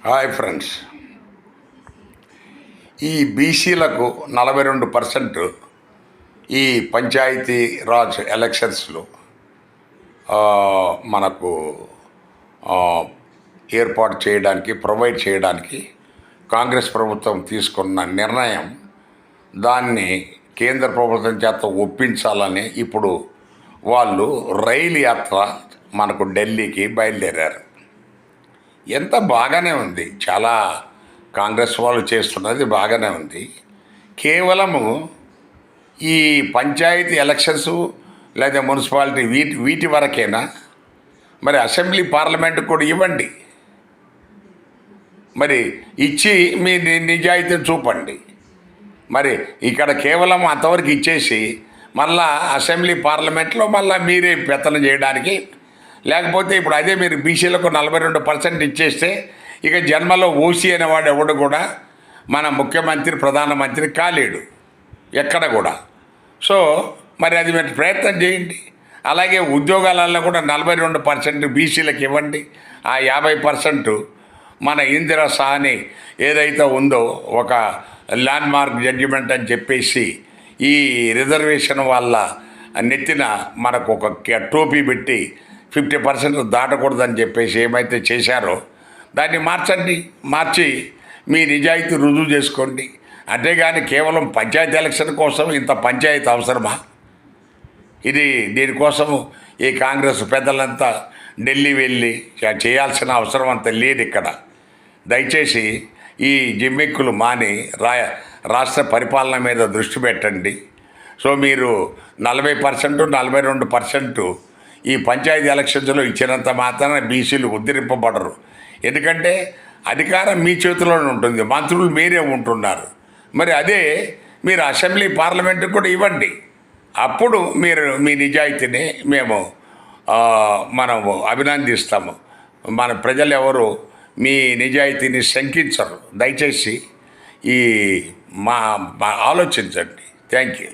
Hi friends, ఈ బీసీలకు 42% ఈ పంచాయతీ రాజ్ ఎలక్షన్స్లో మనకు ఏర్పాటు చేయడానికి ప్రొవైడ్ చేయడానికి కాంగ్రెస్ ప్రభుత్వం తీసుకున్న నిర్ణయం, దాన్ని కేంద్ర ప్రభుత్వం చేత ఒప్పించాలని ఇప్పుడు వాళ్ళు రైలు యాత్ర మనకు ఢిల్లీకి బయలుదేరారు. ఎంత బాగానే ఉంది, చాలా కాంగ్రెస్ వాళ్ళు చేస్తున్నది బాగానే ఉంది. కేవలము ఈ పంచాయతీ ఎలక్షన్స్ లేదా మున్సిపాలిటీ వీటి వరకేనా? మరి అసెంబ్లీ పార్లమెంట్ కూడా ఇవ్వండి, మరి ఇచ్చి మీ నిజాయితీని చూపండి. మరి ఇక్కడ కేవలం అంతవరకు ఇచ్చేసి మళ్ళా అసెంబ్లీ పార్లమెంట్లో మళ్ళీ మీరే పెత్తనం చేయడానికి, లేకపోతే ఇప్పుడు అదే మీరు బీసీలకు 42% ఇచ్చేస్తే ఇక జన్మలో ఓసీ అనేవాడు ఎవడు కూడా మన ముఖ్యమంత్రి ప్రధానమంత్రి కాలేడు ఎక్కడ కూడా. సో మరి అది మీరు ప్రయత్నం చేయండి. అలాగే ఉద్యోగాలలో కూడా 42% బీసీలకు ఇవ్వండి. ఆ 50% మన ఇందిరా సాహని ఏదైతే ఉందో ఒక ల్యాండ్ మార్క్ జడ్జిమెంట్ అని చెప్పేసి ఈ రిజర్వేషన్ వల్ల నెత్తిన మనకు ఒక టోపీ పెట్టి 50% దాటకూడదని చెప్పేసి ఏమైతే చేశారో దాన్ని మార్చి మీ నిజాయితీ రుజువు చేసుకోండి. అంతేగాని కేవలం పంచాయతీ ఎలక్షన్ కోసం ఇంత పంచాయతీ అవసరమా? దీనికోసము ఈ కాంగ్రెస్ పెద్దలంతా ఢిల్లీ వెళ్ళి చేయాల్సిన అవసరం అంత లేదు ఇక్కడ. దయచేసి ఈ జిమ్మిక్కులు మాని రాష్ట్ర పరిపాలన మీద దృష్టి పెట్టండి. సో మీరు 40% 42% ఈ పంచాయతీ ఎలక్షన్స్లో ఇచ్చినంత మాత్రాన బీసీలు ఉద్ధరింపబడరు. ఎందుకంటే అధికారం మీ చేతిలోనే ఉంటుంది, మంత్రులు మీరే ఉంటున్నారు. మరి అదే మీరు అసెంబ్లీ పార్లమెంట్కి కూడా ఇవ్వండి. అప్పుడు మీరు మీ నిజాయితీని మనము అభినందిస్తాము. మన ప్రజలు ఎవరు మీ నిజాయితీని శంకించరు. దయచేసి మా ఆలోచించండి. Thank you.